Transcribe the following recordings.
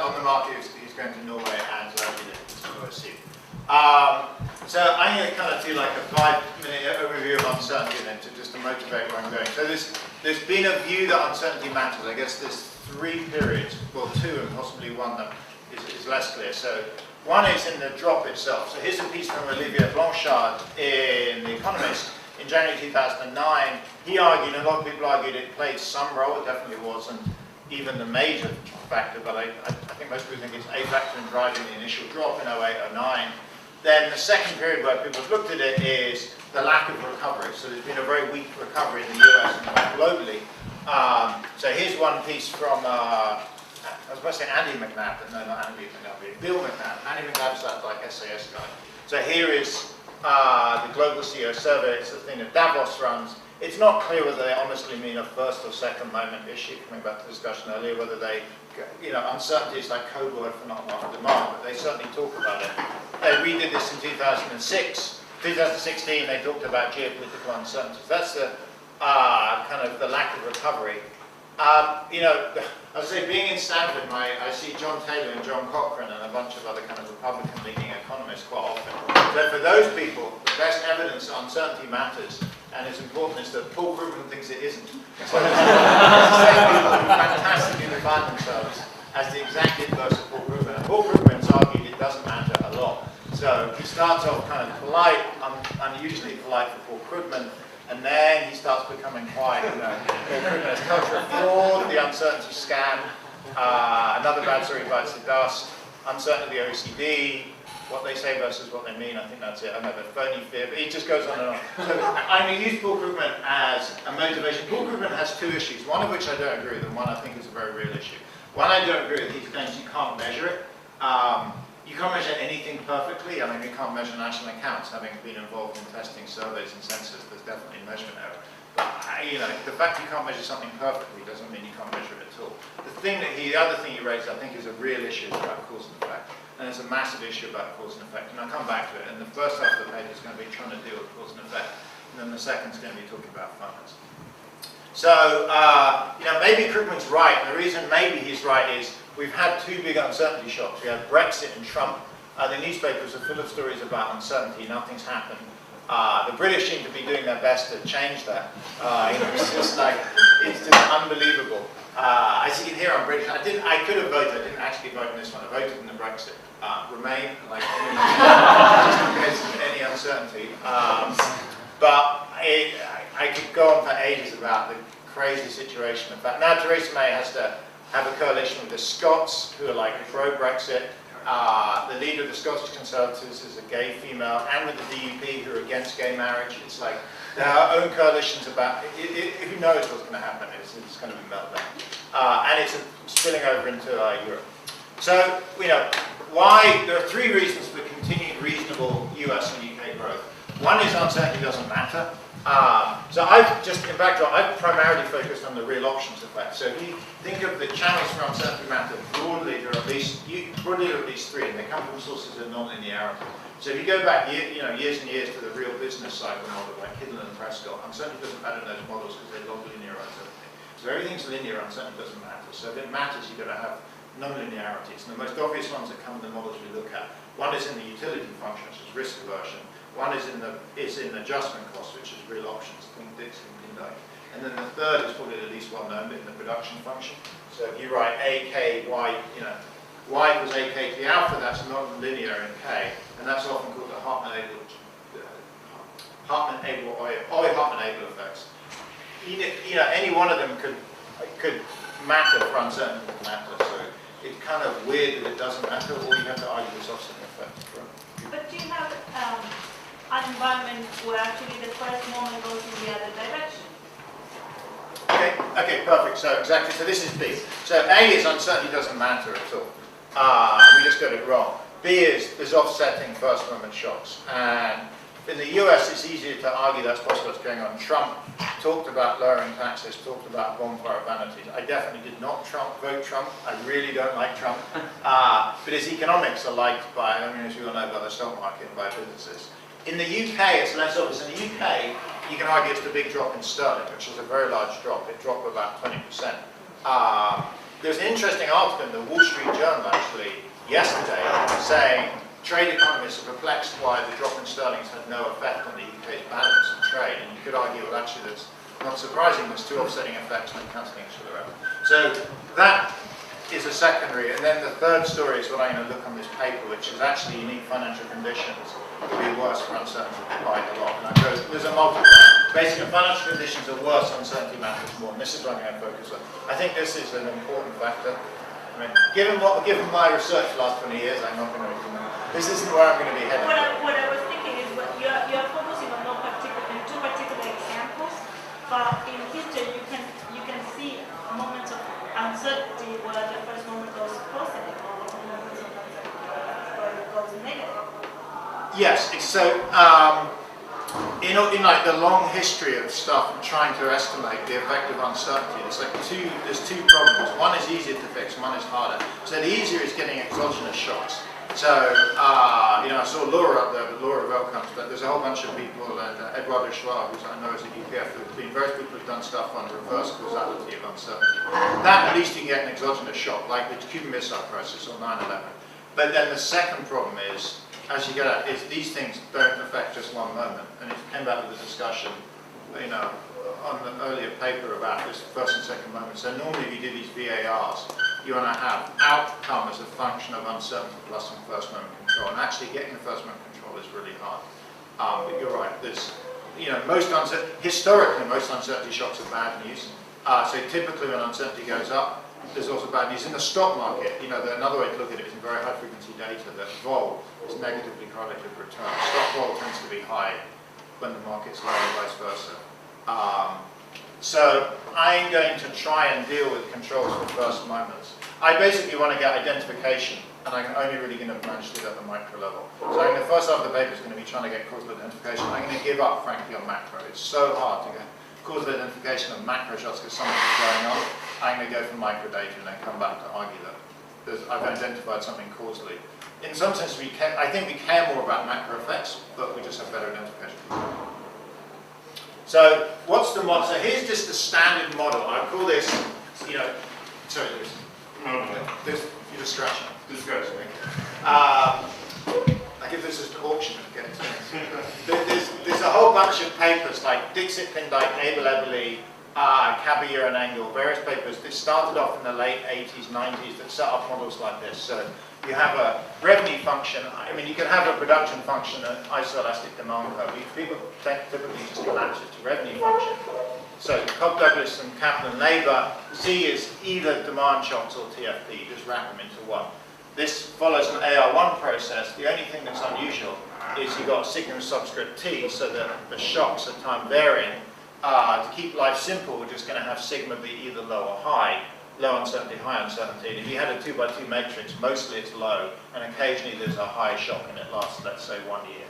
on the market, he's going to Norway and OSU. So I'm going to kind of do like a 5-minute overview of uncertainty then just to motivate where I'm going. So there's been a view that uncertainty matters. I guess there's 3 periods, well 2 and possibly 1 that is less clear. So one is in the drop itself. So here's a piece from Olivier Blanchard in The Economist in January 2009. He argued, and a lot of people argued it played some role, it definitely wasn't even the major factor, but I think most people think it's a factor in driving the initial drop in 08, 09. Then the second period where people have looked at it is the lack of recovery. So there's been a very weak recovery in the US and globally. So here's one piece from, I was about to say Andy McNabb, but no, not Andy McNabb, Bill McNabb. Andy McNabb's that like SAS guy. So here is the Global CEO Survey. It's the thing that Davos runs. It's not clear whether they honestly mean a first or second moment issue, coming back to the discussion earlier, whether they, uncertainty is like code word for not market demand, but they certainly talk about it. They redid this in 2006. 2016, they talked about geopolitical uncertainties. That's the kind of the lack of recovery. I would say being in Stanford, I see John Taylor and John Cochrane and a bunch of other kind of Republican-leaning economists quite often. So for those people, the best evidence that uncertainty matters and it's important is that Paul Krugman thinks it isn't. So people who fantastically define themselves as the exact inverse of Paul Krugman. And Paul Krugman's argued it doesn't matter a lot. So he starts off kind of polite, unusually polite for Paul Krugman, and then he starts becoming quite, Paul Krugman's culture of fraud, the uncertainty scam, another bad story bites the dust, uncertainty of the OECD, what they say versus what they mean. I think that's it. I know the phony fear, but it just goes on and on. So I'm going to use Paul Krugman as a motivation. Paul Krugman has 2 issues, one of which I don't agree with, and one I think is a very real issue. One I don't agree with, he claims you can't measure it. You can't measure anything perfectly. I mean, you can't measure national accounts, having been involved in testing surveys and census. There's definitely measurement error. But the fact you can't measure something perfectly doesn't mean you can't measure it at all. The other thing he raised, I think, is a real issue about cause and effect. And there's a massive issue about cause and effect. And I'll come back to it. And the first half of the page is going to be trying to deal with cause and effect. And then the second is going to be talking about finance. So, maybe Krugman's right. And the reason maybe he's right is we've had 2 big uncertainty shocks. We had Brexit and Trump. The newspapers are full of stories about uncertainty. Nothing's happened. The British seem to be doing their best to change that. It's just unbelievable. I see it here on British. I could have voted. I didn't actually vote in this one. I voted in the Brexit. Remain, just in case of any uncertainty. But I could go on for ages about the crazy situation. In fact, now Theresa May has to have a coalition with the Scots, who are like pro-Brexit. The leader of the Scottish Conservatives is a gay female, and with the DUP, who are against gay marriage. It's like their own coalitions about who knows what's going to happen. It's going to be meltdown, and it's spilling over into Europe. So why there are 3 reasons for continued reasonable US and UK growth. One is uncertainty doesn't matter. So in backdrop, I've primarily focused on the real options effect. So if you think of the channels for uncertainty matter, broadly there are at least 3, and they come from sources of non-linearity. So if you go back years and years to the real business cycle model, like Hidden and Prescott, uncertainty doesn't matter in those models because they log linearize everything. So everything's linear, uncertainty doesn't matter. So if it matters, you've got to have non-linearities. And the most obvious ones that come in the models we look at, one is in the utility function, which is risk aversion. One is in adjustment cost, which is real options, think Dixon, Pindyke. And then the third is probably the least well known, but in the production function. So if you write AK, Y, Y equals AK to the alpha, that's non-linear in K, and that's often called the Hartman-Abel effects. Any one of them could matter for uncertainty matter. So it's kind of weird that it doesn't matter, or you have to argue this offsetting effect. But do you have an environment where actually the first moment goes in the other direction? Okay, perfect. So exactly. So this is B. So A is uncertainty doesn't matter at all. We just got it wrong. B is there's offsetting first moment shocks, and in the US it's easier to argue that's possible what's going on. Trump talked about lowering taxes, talked about bonfire vanities. I definitely did not vote Trump. I really don't like Trump. But his economics are liked by, as we all know, by the stock market and by businesses. In the UK, it's less obvious. In the UK, you can argue it's the big drop in sterling, which is a very large drop. It dropped about 20%. there's an interesting article in the Wall Street Journal actually yesterday saying trade economists are perplexed why the drop in sterling's had no effect on the UK's balance of trade. And you could argue, well, actually, that's not surprising. There's two offsetting effects and cancelling each other out. So that is a secondary. And then the third story is what I'm going to look on this paper, which is actually unique financial conditions will be worse for uncertainty quite a lot. And there's a multiplier. Basically, financial conditions are worse, uncertainty matters more. And this is what I'm going to focus on. I think this is an important factor. I mean, given my research the last 20 years, I'm not going to recommend. This isn't where I'm going to be heading. What I was thinking is you're focusing on two particular examples, but in history you can see moments of uncertainty where the first moment goes positive or moments of uncertainty where it goes negative. Yes, so in like the long history of stuff and trying to estimate the effect of uncertainty, there's two problems. One is easier to fix, one is harder. So the easier is getting exogenous shocks. So, I saw Laura up there, but Laura welcomes, but there's a whole bunch of people, and Eduardo Schwab, who I know is at UPF, there's been various people who've done stuff on reverse causality of uncertainty. That, at least you can get an exogenous shock, like the Cuban Missile Crisis or 9/11. But then the second problem is, as you get at, is these things don't affect just one moment. And it came back with a discussion, on the earlier paper about this first and second moment. So normally if you do these VARs, you want to have outcome as a function of uncertainty plus some first moment control. And actually getting the first moment control is really hard. But you're right, there's, historically most uncertainty shocks are bad news. So typically when uncertainty goes up, there's also bad news. In the stock market, another way to look at it is in very high frequency data that vol is negatively correlated with return. Stock vol tends to be high when the market's low and vice versa. So I'm going to try and deal with controls for first moments. I basically want to get identification, and I'm only really going to manage to do that at the micro level. So in the first half of the paper is going to be trying to get causal identification. I'm going to give up, frankly, on macro. It's so hard to get causal identification of macro shots because something's going on. I'm going to go for micro data and then come back to argue that I've identified something causally. In some sense, I think we care more about macro effects, but we just have better identification. So what's the model? So here's just the standard model. I call this, sorry, this, you're just scratching. Just scratching. I give this as an auction again. There's a whole bunch of papers like Dixit, Pindyke, Abel-Eberle, Caballero and Engel, various papers. This started off in the late 80s, 90s that set up models like this. So you have a revenue function. I mean, you can have a production function, an isoelastic demand curve. People typically just match it to revenue function. So Cobb Douglas and capital and labour, Z is either demand shocks or TFP. You just wrap them into one. This follows an AR1 process. The only thing that's unusual is you've got sigma subscript T, so that the shocks are time varying. To keep life simple, we're just going to have sigma be either low or high. Low uncertainty, high uncertainty. And if you had a 2x2 matrix, mostly it's low, and occasionally there's a high shock and it lasts, let's say, 1 year.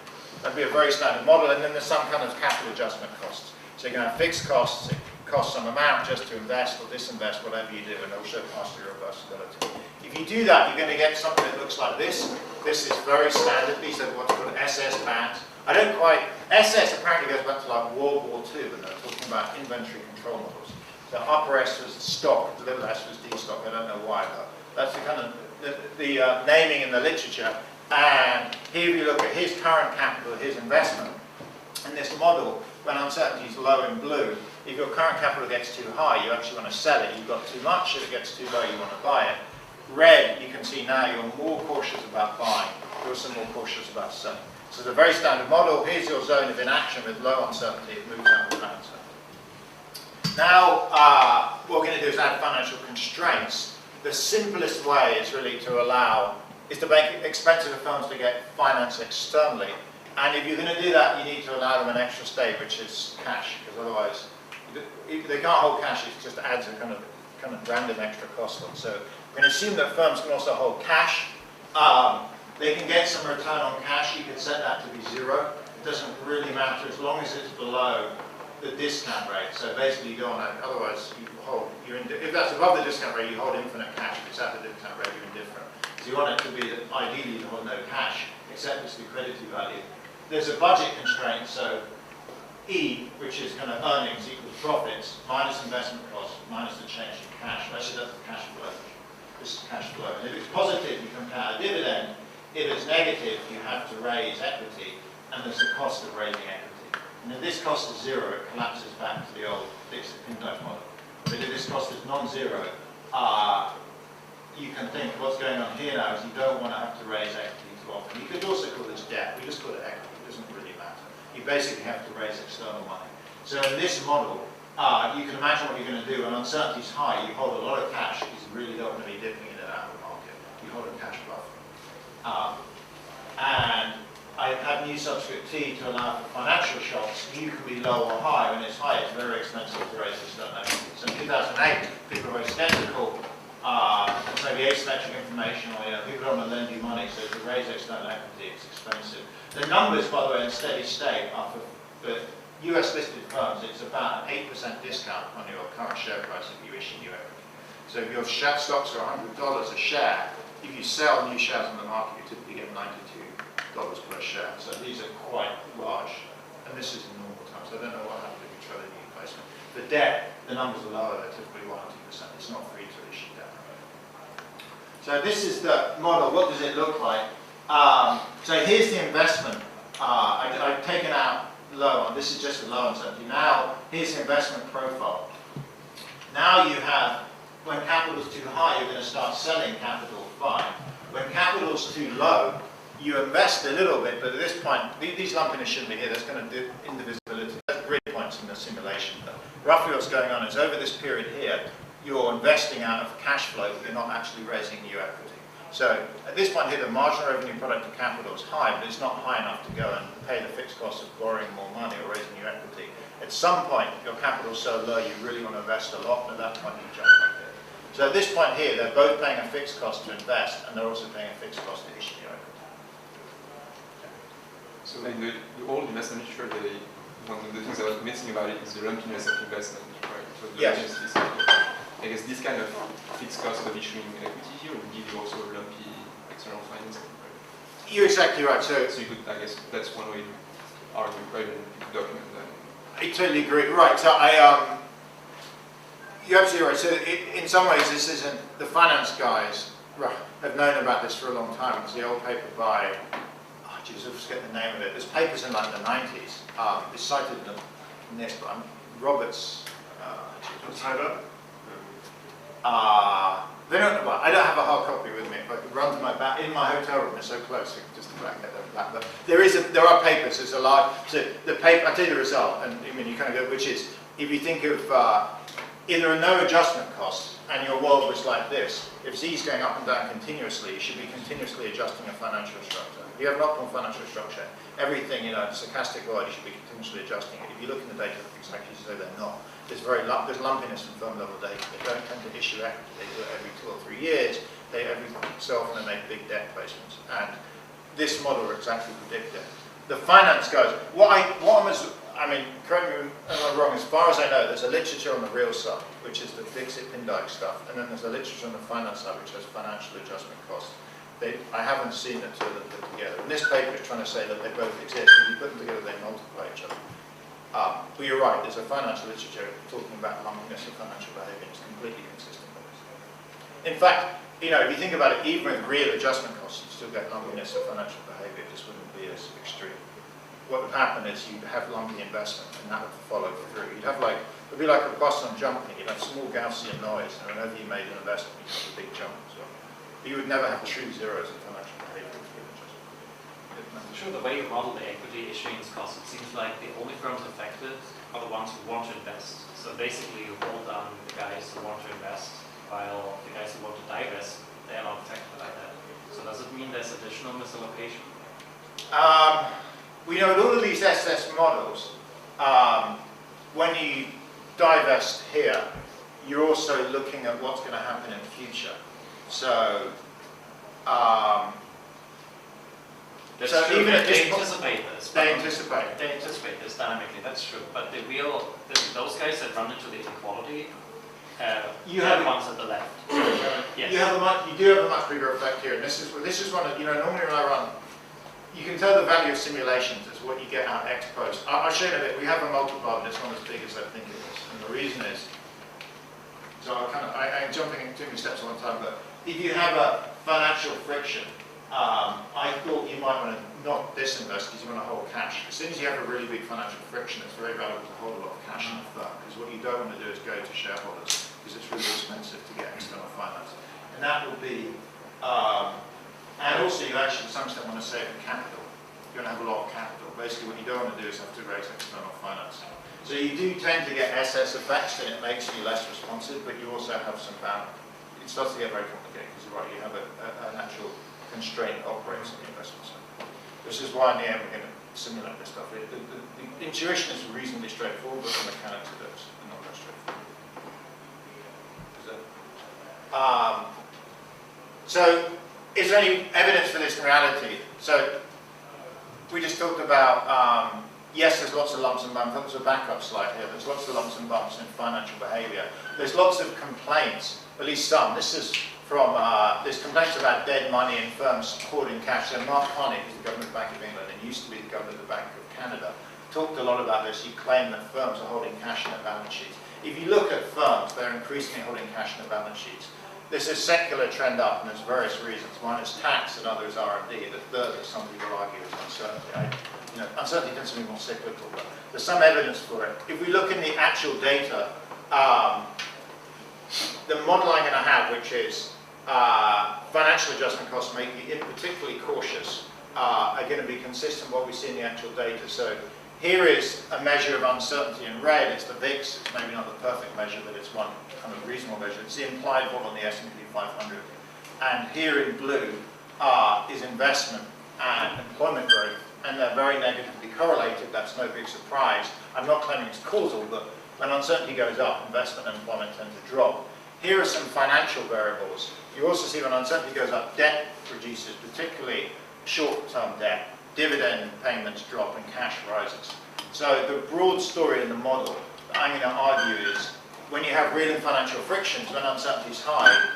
That'd be a very standard model, and then there's some kind of capital adjustment costs. So you're going to have fixed costs, it costs some amount just to invest or disinvest, whatever you do, and also pass through reversibility. If you do that, you're going to get something that looks like this. This is very standard. These are what's called SS bands. SS apparently goes back to like World War II, when they're talking about inventory control models. So upper S was stock, the little s was destock. I don't know why, but that's the kind of the naming in the literature. And here if you look at his current capital, his investment, in this model, when uncertainty is low in blue, if your current capital gets too high, you actually want to sell it. You've got too much. If it gets too low, you want to buy it. Red, you can see now you're more cautious about buying. You're also more cautious about selling. So it's a very standard model. Here's your zone of inaction with low uncertainty. It moves out with high uncertainty. Now, what we're going to do is add financial constraints. The simplest way is really to make it expensive for firms to get finance externally. And if you're going to do that, you need to allow them an extra state, which is cash, because otherwise they can't hold cash. It just adds a kind of random extra cost on. So we're going to assume that firms can also hold cash. They can get some return on cash. You could set that to be 0. It doesn't really matter as long as it's below the discount rate. So basically, you don't want to. Otherwise, if that's above the discount rate, you hold infinite cash. If it's at the discount rate, you're indifferent. So you want it to be that ideally you hold no cash, except it's the liquidity value. There's a budget constraint, so E, which is kind of earnings equals profits, minus investment costs, minus the change in cash. Actually, that's the cash flow. This is cash flow. And if it's positive, you can pay out a dividend. If it's negative, you have to raise equity, and there's the cost of raising equity. And if this cost is zero, it collapses back to the old Dixit-Pindyck model. But if this cost is non-zero, you can think what's going on here now is you don't want to have to raise equity too often. You could also call this debt. We just call it equity. It doesn't really matter. You basically have to raise external money. So in this model, you can imagine what you're going to do. When uncertainty is high, you hold a lot of cash because you really don't want to be dipping in and out of the market. You hold a cash buffer. And I have new subscript T to allow for financial shocks. U can be low or high. When it's high, it's very expensive to raise external equity. So in 2008, people were very skeptical. Maybe asymmetric information, or people don't want to lend you money, so to raise external equity, it's expensive. The numbers, by the way, in steady state are for US listed firms, it's about an 8% discount on your current share price if you issue new equity. So if your stocks are $100 a share, if you sell new shares on the market, you typically get $92 per share. So these are quite large, and this is in normal times. I don't know what happens if you try to do placement. For debt, the numbers are lower, they're typically 1 or 2%. It's not free to issue debt. So this is the model. What does it look like? So here's the investment. I've taken out low on. This is just a low uncertainty. Now here's the investment profile. Now you have, when capital is too high, you're going to start selling capital, fine. When capital is too low, you invest a little bit, but at this point, these lumpiness shouldn't be here. There's going to do indivisibility. That's grid points in the simulation. But roughly what's going on is over this period here, you're investing out of cash flow, but you're not actually raising new equity. So at this point here, the marginal revenue product of capital is high, but it's not high enough to go and pay the fixed cost of borrowing more money or raising new equity. At some point, your capital is so low, you really want to invest a lot, and at that point, you jump like this. So at this point here, they're both paying a fixed cost to invest, and they're also paying a fixed cost to issue new equity. So in the old investment literature, one of the things I was mentioning about it is the lumpiness of investment, right? So the Yes. I guess this kind of fixed cost of issuing equity here would give you also a lumpy external financing, right? You're exactly right. So you could, I guess that's one way to argue, right, and document that. I totally agree. Right. So you're absolutely right. So in some ways, this isn't, the finance guys have known about this for a long time. It's the old paper by, I forget the name of it. This paper's in like the 90s. It's cited in this, but Roberts. Tyler? They don't. Well, I don't have a hard copy with me. If I could run to my back in my hotel room, they're so close. Just to back that. But there are papers. There's a large. So the paper. I tell you the result, and I mean you kind of go, which is if you think of if there are no adjustment costs and your world was like this, if Z is going up and down continuously, you should be continuously adjusting a financial structure. If you have an optimal financial structure, everything in a stochastic world, you should be continuously adjusting it. If you look in the data, it's actually so they're not. There's lumpiness in firm level data. They don't tend to issue equity. They do it every 2 or 3 years. Every so often they make big debt placements. And this model will exactly predict it. The finance guys, I mean, correct me if I'm wrong, as far as I know, there's a literature on the real side, which is the Dixit-Pindyck stuff, and then there's a literature on the finance side, which has financial adjustment costs. I haven't seen the two of them put together. And this paper is trying to say that they both exist. If you put them together, they multiply each other. But you're right, there's a financial literature talking about lumpiness of financial behavior, and it's completely consistent with this. In fact, if you think about it, even with real adjustment costs, you still get lumpiness of financial behavior. It just wouldn't be as extreme. What would happen is you'd have lumpy investment, and that would follow through. You'd have it would be like a Boston jumping. You'd have small Gaussian noise, and whenever you made an investment, you'd have a big jump as well. But you would never have true zeros in financial behavior. Sure, the way you model the equity issuance costs, it seems like the only firms affected are the ones who want to invest. So basically you hold down the guys who want to invest, while the guys who want to divest, they are not affected by that. So does it mean there's additional misallocation? We know all of these SS models, when you divest here, you're also looking at what's going to happen in the future. So, That's so true. even at They this point, anticipate this. they anticipate. They anticipate this dynamically. That's true. But those guys that run into the inequality, You they're have the ones at the left. Yes. You do have a much bigger effect here, and this is one of normally when I run, you can tell the value of simulations as what you get out ex post. I'll show you a bit. We have a multiplier, but it's not as big as I think it is, and the reason is So I'm jumping too many steps at one time, but if you have a financial friction, I thought you might want to not disinvest because you want to hold cash. As soon as you have a really big financial friction, it's very valuable to hold a lot of cash in the firm, because what you don't want to do is go to shareholders, because it's really expensive to get external finance. And that will be, and also you actually to some extent want to save in capital. You don't have a lot of capital. Basically what you don't want to do is have to raise external finance. So you do tend to get SS effects, and it makes you less responsive, but you also have some balance. It starts to get very complicated because you're right, you have an actual constraint that operates in the investment side. This is why in the end we're going to simulate this stuff. The intuition is reasonably straightforward, but the mechanics of it are not that straightforward. So is there any evidence for this in reality? So we just talked about yes, there's lots of lumps and bumps. That was a backup slide here. There's lots of lumps and bumps in financial behaviour. There's lots of complaints, at least some. This is from, there's complaints about dead money in firms hoarding cash. So Mark Carney, who's the Government Bank of England and used to be the Governor of the Bank of Canada, talked a lot about this. He claimed that firms are holding cash in their balance sheets. If you look at firms, they're increasingly holding cash in their balance sheets. There's a secular trend up, and there's various reasons. One is tax, and other is R&D. The third, as some people argue, is uncertainty. Uncertainty tends to be more cyclical, but there's some evidence for it. If we look in the actual data, the model I'm going to have, which is financial adjustment costs make you particularly cautious, are going to be consistent with what we see in the actual data. So here is a measure of uncertainty in red. It's the VIX. It's maybe not the perfect measure, but it's one kind of reasonable measure. It's the implied vol on the S&P 500. And here in blue is investment and employment growth. And they're very negatively correlated. That's no big surprise. I'm not claiming it's causal, but when uncertainty goes up, investment and employment tend to drop. Here are some financial variables. You also see when uncertainty goes up, debt reduces, particularly short-term debt. Dividend payments drop and cash rises. So the broad story in the model that I'm going to argue is when you have real and financial frictions, when uncertainty is high,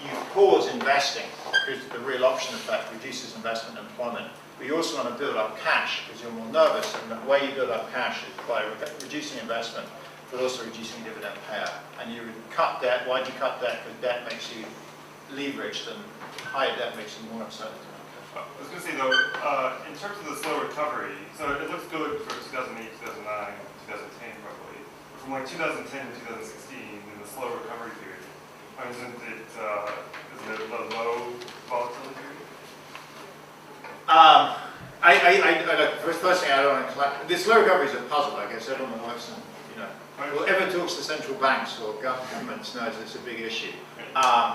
you pause investing because the real option effect reduces investment and employment. But you also want to build up cash because you're more nervous, and the way you build up cash is by reducing investment, but also reducing dividend payout. And you cut debt. Why do you cut debt? Because debt makes you leveraged, and higher debt makes you more uncertain. I was going to say though, in terms of the slow recovery, so it looks good for 2008, 2009, 2010 probably. But from like 2010 to 2016, in the slow recovery period, isn't it a low volatility period? First thing I don't want to collect. This slow recovery is a puzzle, I guess. Everyone works in, whoever talks to central banks or governments knows it's a big issue.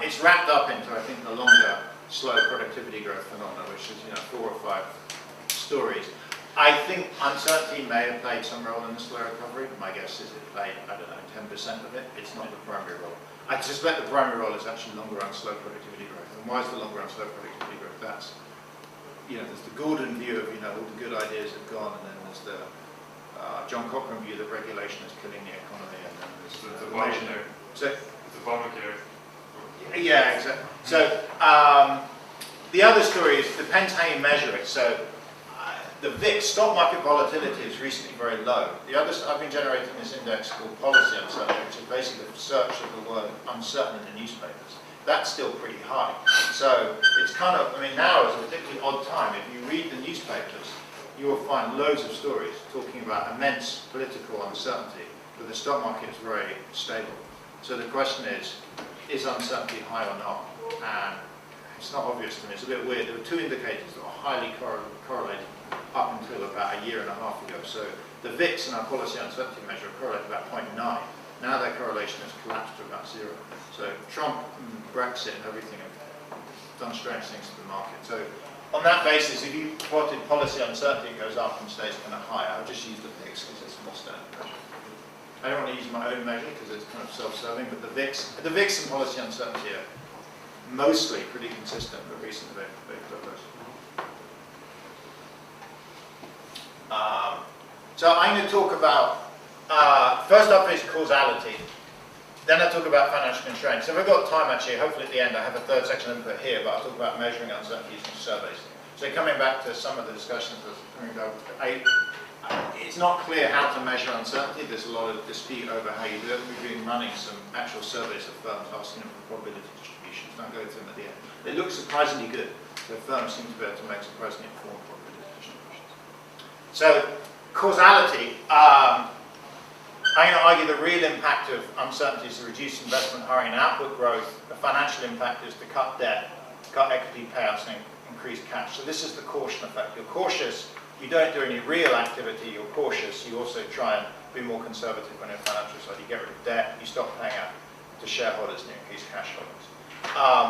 It's wrapped up into, I think, the longer slow productivity growth phenomena, which is 4 or 5 stories. I think uncertainty may have played some role in the slow recovery. My guess is it played, I don't know, 10% of it. It's not the primary role. I suspect the primary role is actually longer run slow productivity growth. And why is the longer run slow productivity growth? That's, there's the Gordon view of, all the good ideas have gone, and then there's the John Cochrane view that regulation is killing the economy, and then there's the Obamacare. So it's Obamacare. Yeah, exactly. So the other story is depends how you measure it. So the VIX, stock market volatility, is recently very low. The others, I've been generating this index called policy uncertainty, which is basically the search of the word uncertain in the newspapers. That's still pretty high. So it's kind of, now is a particularly odd time. If you read the newspapers, you will find loads of stories talking about immense political uncertainty, but the stock market is very stable. So the question is uncertainty high or not? And it's not obvious to me. It's a bit weird. There were 2 indicators that were highly correlated up until about a year and a half ago. So the VIX and our policy uncertainty measure correlate about 0.9. Now their correlation has collapsed to about 0. So Trump and Brexit and everything have done strange things to the market. So on that basis, if you plotted policy uncertainty, it goes up and stays kind of high. I'll just use the VIX because it's more standard measure. I don't want to use my own measure because it's kind of self-serving, but the VIX and policy uncertainty are mostly pretty consistent with recent data. So I'm going to talk about, first up is causality, then I'll talk about financial constraints. So if I've got time actually, hopefully at the end I have a third section input here, but I'll talk about measuring uncertainty using surveys. So coming back to some of the discussions, it's not clear how to measure uncertainty. There's a lot of dispute over how you do it. We've been running some actual surveys of firms asking them for probability distributions. Don't go through them at the end. They look surprisingly good. So firms seem to be able to make surprisingly informed probability distributions. So causality, I'm going to argue the real impact of uncertainty is to reduce investment, hurry, and output growth. The financial impact is to cut debt, cut equity payouts, and increase cash. So this is the caution effect. You're cautious. You don't do any real activity. You're cautious. You also try and be more conservative on your financial side. You get rid of debt. You stop paying out to shareholders and you increase cash holdings.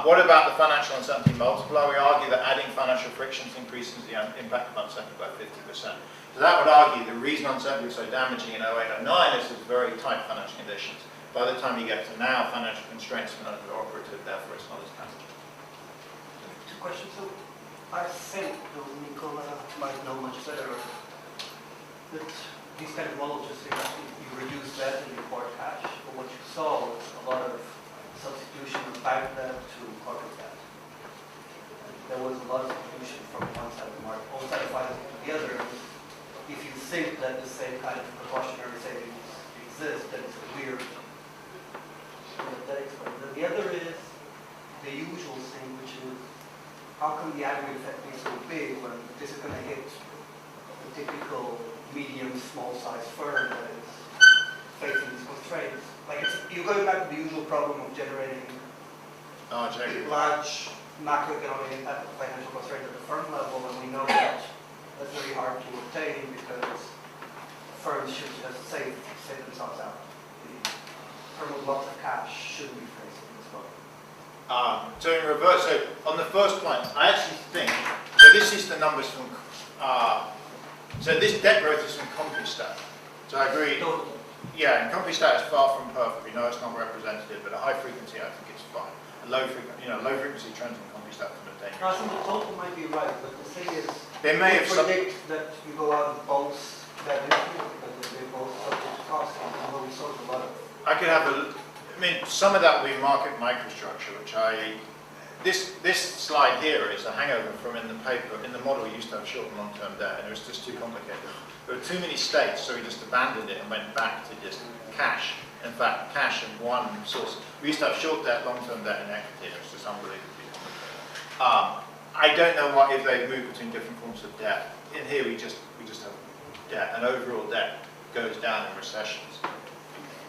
What about the financial uncertainty multiplier? We argue that adding financial frictions increases the impact of uncertainty by 50%. So that would argue the reason uncertainty was so damaging in 08, 09 is there's very tight financial conditions. By the time you get to now, financial constraints are no longer operative, therefore it's not as damaging. Two questions. So I think, though Nicola might know much better, that these kind of models just say that you reduce debt and you pour cash, but what you saw was a lot of substitution of bank debt to corporate debt. And there was a lot of substitution from one side of the market, one side of financing to the other. If you think that the same kind of precautionary savings exist, then it's a weird that explains. And the other is the usual thing, which is how come the aggregate effect is so big when this is going to hit the typical medium, small-sized firm that is facing these constraints? Like you're going back to the usual problem of generating large macroeconomic impact of financial constraint at the firm level, and we know that that's very hard to obtain because firms should just save themselves out. The firm with lots of cash shouldn't be facing this problem. So in reverse, so on the first point, I actually think, so this is the numbers from, so this debt growth is from CompuStat. So I agree, yeah, and CompuStat is far from perfect. We know it's not representative, but at high frequency, I think it's fine. A low frequency trends in CompuStat from the data. I think the total might be right, but the thing is, they may have predict that you go out of both that because they're both subject to cost, and we saw a lot of. I could have I mean, some of that will be market microstructure, which this slide here is a hangover from in the paper. In the model, we used to have short and long-term debt, and it was just too complicated. There were too many states, so we just abandoned it and went back to just cash. In fact, cash and one source. We used to have short debt, long-term debt, and equity, and it was just unbelievably complicated. I don't know if they move between different forms of debt. In here, we just have debt, and overall debt goes down in recessions.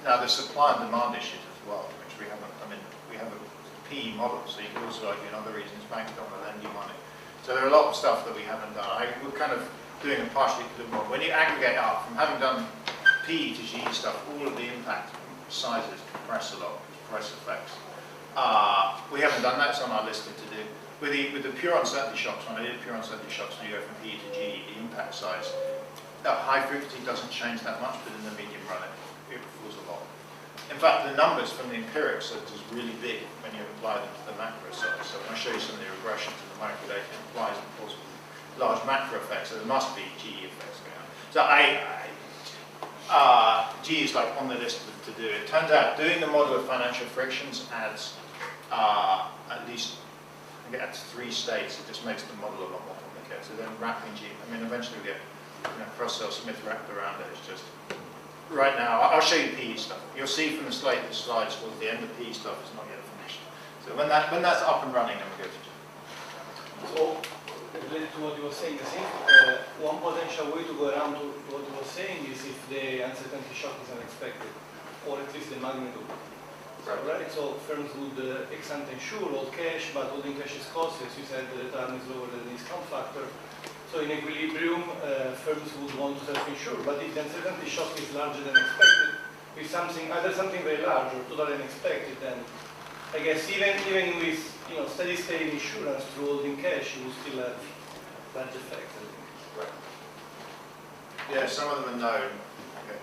Now, there's supply and demand issues as well, which we haven't. I mean, we have a PE model, so you can also argue in other reasons banks don't want to lend you money. So there are a lot of stuff that we haven't done. We're kind of doing a partially good model. When you aggregate up from having done PE to GE stuff, all of the impact sizes compress a lot, price effects. We haven't done that, it's on our list to do. With the pure uncertainty shocks, when I did pure uncertainty shocks, when you go from PE to GE, the impact size, that high frequency doesn't change that much, but in the medium run it falls a lot. In fact, the numbers from the empirics are just really big when you apply them to the macro side. So when I show you some of the regressions in the micro data, it implies possible large macro effects, so there must be GE effects going on. So GE is like on the list to do. It turns out doing the model of financial frictions adds at least, I think it adds 3 states. It just makes the model a lot more complicated. So then wrapping GE, I mean, eventually we get cross-sell Smith wrapped around it. It's just, right now, I'll show you PE stuff. You'll see from the slides towards the end, the PE stuff is not yet finished. So when that's up and running, then we go to GE. So, related to what you were saying, I think one potential way to go around to what you were saying is if the uncertainty shock is unexpected, or at least the magnitude. Right? So firms would ex-ante insure, hold cash, but holding cash is costly. As you said, the return is lower than the discount factor. So in equilibrium, firms would want to self-insure. But if the uncertainty shock is larger than expected, with either something very large or totally unexpected, then I guess even with steady state insurance through holding cash, you will still have large effects, I think. Right. Yeah, some of them are known. Okay.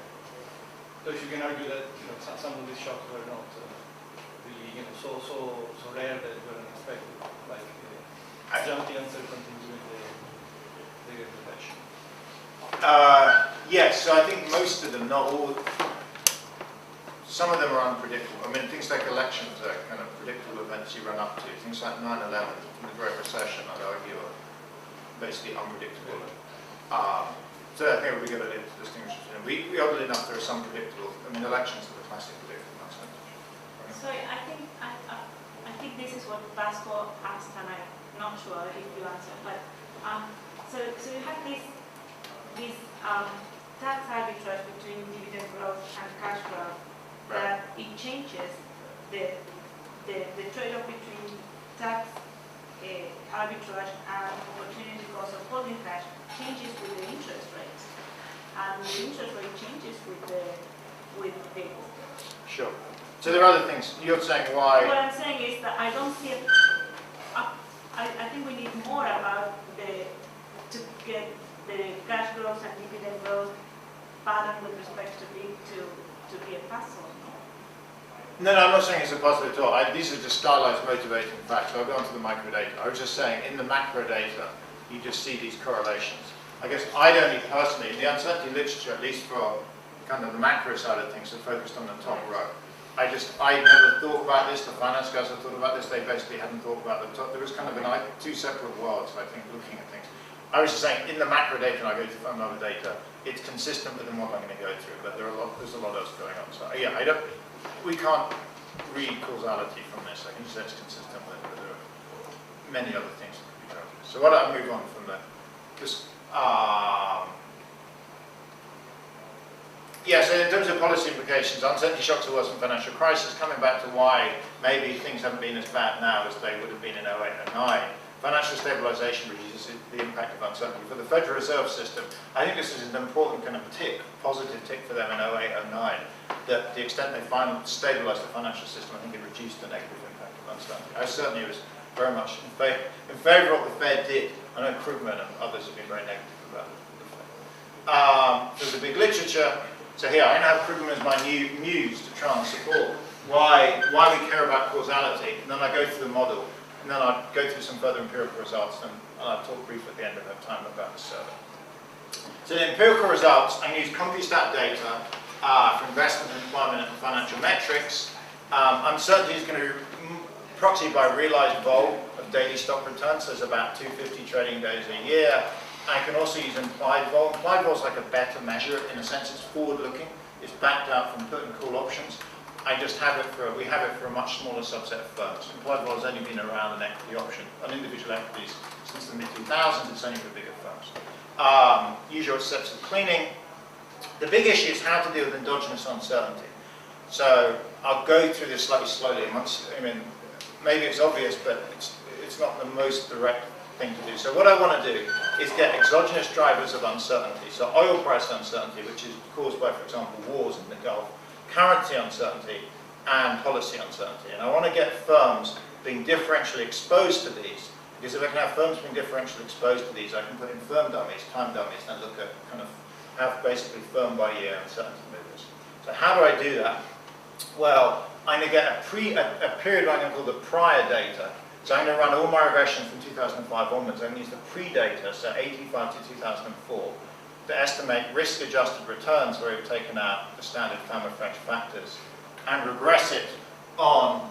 So if you can argue that some of these shocks were not really so rare that were unexpected, like jumping uncertainty during the Great Depression. Yes, so I think most of them, not all. Some of them are unpredictable. I mean, things like elections are kind of predictable events you run up to. Things like 9/11 and the Great Recession, I'd argue, are basically unpredictable. So I think it would be a good idea to distinguish between. Oddly enough, there are some predictable. I mean, elections are the classic predictable uncertainty. So I think this is what Vasco asked, and I'm not sure if you answered. But so you have this tax arbitrage between dividend growth and cash growth, that it changes the trade-off between tax arbitrage and opportunity cost of holding cash changes with the interest rate, and the interest rate changes with the Sure. So there are other things. You're saying why? What I'm saying is that I don't see it. I think we need more about to get the cash growth and dividend growth pattern with respect to be a puzzle. No, I'm not saying it's a puzzle at all. These are just stylized motivating facts. I'll go on to the micro data. I was just saying, in the macro data, you just see these correlations. I guess I'd only personally, in the uncertainty literature, at least for kind of the macro side of things, are focused on the top row. I never thought about this. The finance guys have thought about this. They basically hadn't thought about the top. There was kind of two separate worlds, I think, looking at things. I was just saying, in the macro data, and I go to firm level data, it's consistent with the model I'm going to go through, but there's a lot else going on. So yeah, we can't read causality from this. I can just say it's consistent with it, but there are many other things that could be done. So why don't I move on from there? Yeah, so in terms of policy implications, uncertainty shocks are worse than financial crisis. Coming back to why maybe things haven't been as bad now as they would have been in 08 and 09. Financial stabilization reduces the impact of uncertainty. For the Federal Reserve System, I think this is an important kind of positive tick for them in 08 and 09, that the extent they stabilized the financial system, I think it reduced the negative impact of uncertainty. I certainly was very much in favor of what the Fed did. I know Krugman and others have been very negative about it. There's a big literature. So here, I now have Krugman as my new muse to try and support why we care about causality, and then I go through the model, and then I go through some further empirical results, and I'll talk briefly at the end of our time about the survey. So the empirical results, I use CompuStat data for investment and employment and financial metrics. Uncertainty is going to be proxied by realized vol of daily stock returns, so there's about 250 trading days a year. I can also use implied vol. Implied vol is like a better measure. In a sense, it's forward-looking. It's backed out from put and call options. We have it for a much smaller subset of firms. Implied vol has only been around in equity option, on individual equities, since the mid-2000s. It's only for bigger firms. Usual steps of cleaning. The big issue is how to deal with endogenous uncertainty. So I'll go through this slightly slowly. I mean, maybe it's obvious, but it's not the most direct thing to do. So what I want to do is get exogenous drivers of uncertainty. So oil price uncertainty, which is caused by, for example, wars in the Gulf, currency uncertainty, and policy uncertainty. And I want to get firms being differentially exposed to these, because if I can have firms being differentially exposed to these, I can put in firm dummies, time dummies, and look at kind of have basically firm by year uncertainty movers. So how do I do that? Well, I'm going to get a period I'm going to call the prior data. So I'm going to run all my regressions from 2005 onwards. I'm going to use the pre-data, so 85 to 2004, to estimate risk-adjusted returns where we've taken out the standard Fama-French factors, and regress it on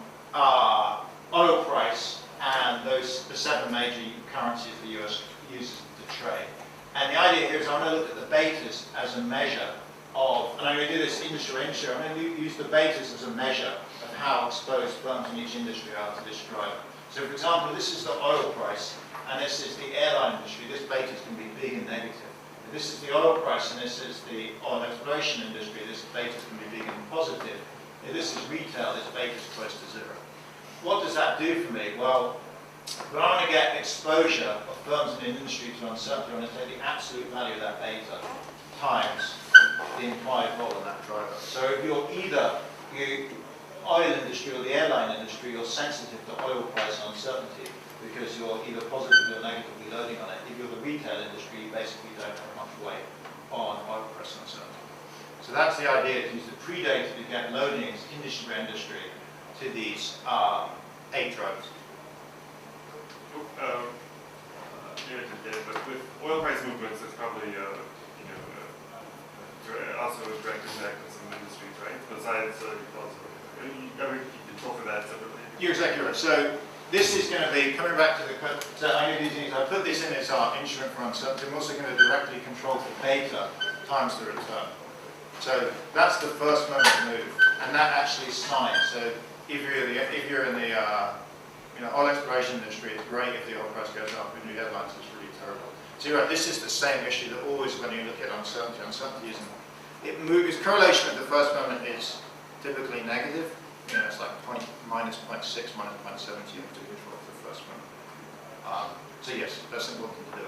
oil price and the 7 major currencies the US uses to trade. And the idea here is I want to look at the betas as a measure of, and I'm going to do this industry by industry, I'm going to use the betas as a measure of how exposed firms in each industry are to this driver. So for example, this is the oil price, and this is the airline industry. This beta is going to be big and negative. If this is the oil price, and this is the oil exploration industry, this beta is going to be big and positive. If this is retail, this beta is close to 0. What does that do for me? Well, when I want to get exposure of firms in an industry to uncertainty, I want to take the absolute value of that beta times the implied vol in that driver. So if you're either the oil industry or the airline industry, you're sensitive to oil price uncertainty because you're either positively or negatively loading on it. If you're the retail industry, you basically don't have much weight on oil price uncertainty. So that's the idea, to use the pre-data to get loadings industry by industry to these 8 drugs. But with oil price movements, it's probably also a direct impact on some industries, right? Besides you can talk for that separately. You're exactly right. So this is going to be, coming back to the, so I put this in as our instrument for uncertainty. I'm also going to directly control for beta times the return. So that's the first moment move, and that actually is time. So if you're in the oil exploration industry, it's great if the oil price goes up. In the headlines, it's really terrible. So you're right, this is the same issue that always when you look at uncertainty, uncertainty isn't. It moves, correlation at the first moment is typically negative. It's like minus 0.6, minus 0.7, you have to control for the first moment. So yes, that's important to do.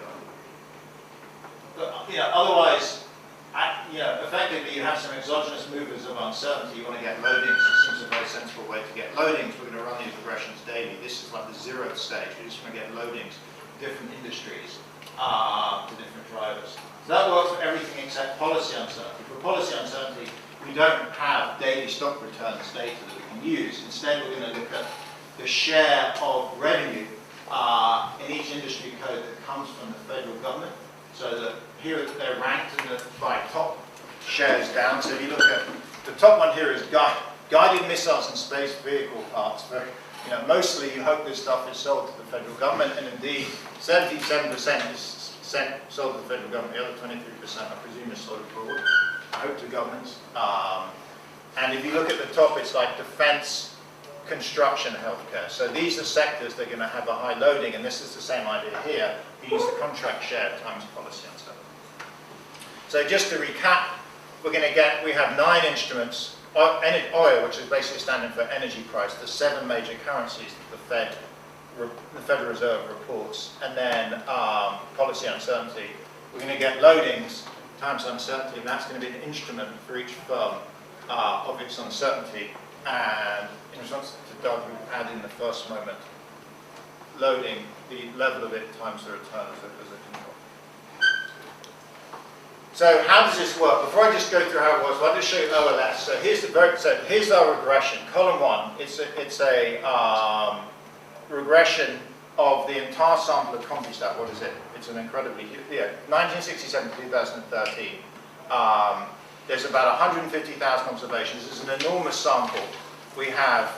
But otherwise, effectively you have some exogenous movers of uncertainty. You want to get loadings. It seems a very sensible way to get loadings. We're going to run these regressions daily. This is like the 0th stage. We just want to get loadings to different industries, to different drivers. So that works for everything except policy uncertainty. For policy uncertainty, we don't have daily stock returns data that we can use. Instead, we're going to look at the share of revenue in each industry code that comes from the federal government. So that here they're ranked by top shares down. So if you look at the top one here is guided missiles and space vehicle parts. Mostly you hope this stuff is sold to the federal government, and indeed 77% is sold to the federal government. The other 23% I presume is sold abroad. I hope to governments. And if you look at the top, it's like defense, construction, healthcare. So these are sectors that are going to have a high loading, and this is the same idea here. You use the contract share times policy uncertainty. So just to recap, we have 9 instruments. Oil, which is basically standing for energy price, the 7 major currencies that the Federal Reserve reports, and then policy uncertainty. We're going to get loadings times uncertainty, and that's going to be an instrument for each firm of its uncertainty. And in response to Doug, we add in the first moment loading, the level of it times the return as a control. So how does this work? Before I just go through how it works, I'll just show you OLS. So here's our regression. Column 1, it's a regression of the entire sample of CompuStat. What is it? It's an incredibly huge, 1967 to 2013. There's about 150,000 observations. It's an enormous sample. We have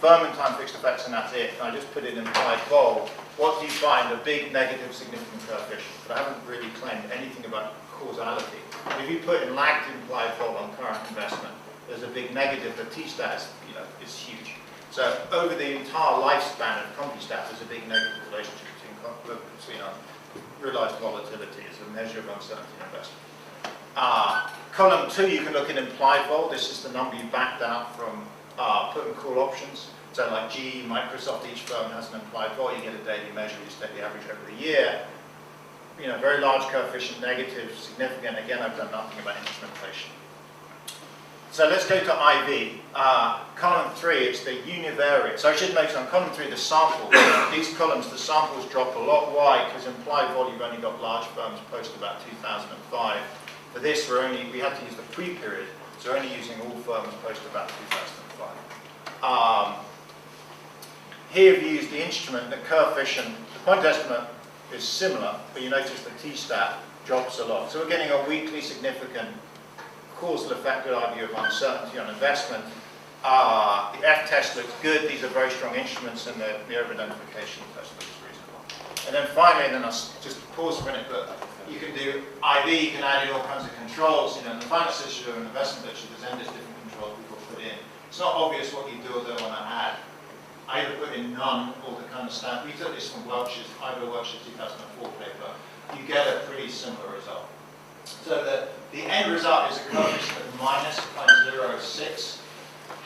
firm and time fixed effects, and that's it. And I just put it in implied vol. What do you find? A big negative significant coefficient. But I haven't really claimed anything about causality. If you put in lagged implied vol on current investment, there's a big negative. The T-stat is huge. So over the entire lifespan of CompuStat, there's a big negative relationship between realized volatility as a measure of uncertainty in investment. Column 2, you can look at implied vol. This is the number you backed out from put and call options. So like GE, Microsoft, each firm has an implied vol. You get a daily measure, you take the average over the year. Very large coefficient, negative, significant. Again, I've done nothing about instrumentation. So let's go to IV. Column 3, it's the univariate. So I should make on column 3 the sample. These columns, the samples drop a lot. Why? Because implied vol, you've only got large firms post about 2005. For this, we had to use the pre-period, so we're only using all firms post about 2005. Here we've used the instrument, the coefficient, the point estimate is similar, but you notice the T-stat drops a lot. So we're getting a weakly significant causal effect with our view of uncertainty on investment. The F-test looks good. These are very strong instruments, and the over-identification test looks reasonable. And then finally, I'll just pause for a minute, but you can do IV, you can add in all kinds of controls. In the finance literature and investment literature, there's endless different controls people put in. It's not obvious what you do or don't want to add. I either put in none or the kind of standard. We took this from Welch's 2004 paper. You get a pretty similar result. So the end result is a coefficient of minus 0.06.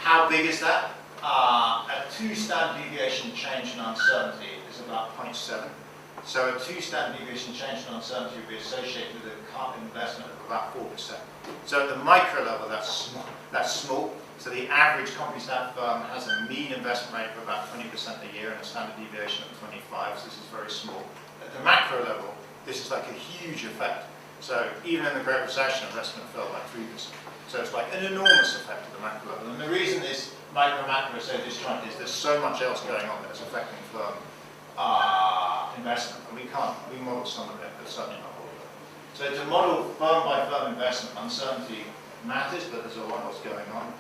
How big is that? A 2 standard deviation change in uncertainty is about 0.7. So a 2 standard deviation change in uncertainty would be associated with a carbon investment of about 4%. So at the micro level, that's small. So the average CompuStat firm has a mean investment rate of about 20% a year and a standard deviation of 25. So this is very small. At the macro level, this is like a huge effect. So even in the Great Recession, investment fell by 3%. So it's like an enormous effect at the macro level. And the reason this micro-macro is so disjointed is there's so much else going on that's affecting firm investment. And we model some of it, but certainly not all of it. So to model firm by firm investment, uncertainty matters, but there's a lot else going on.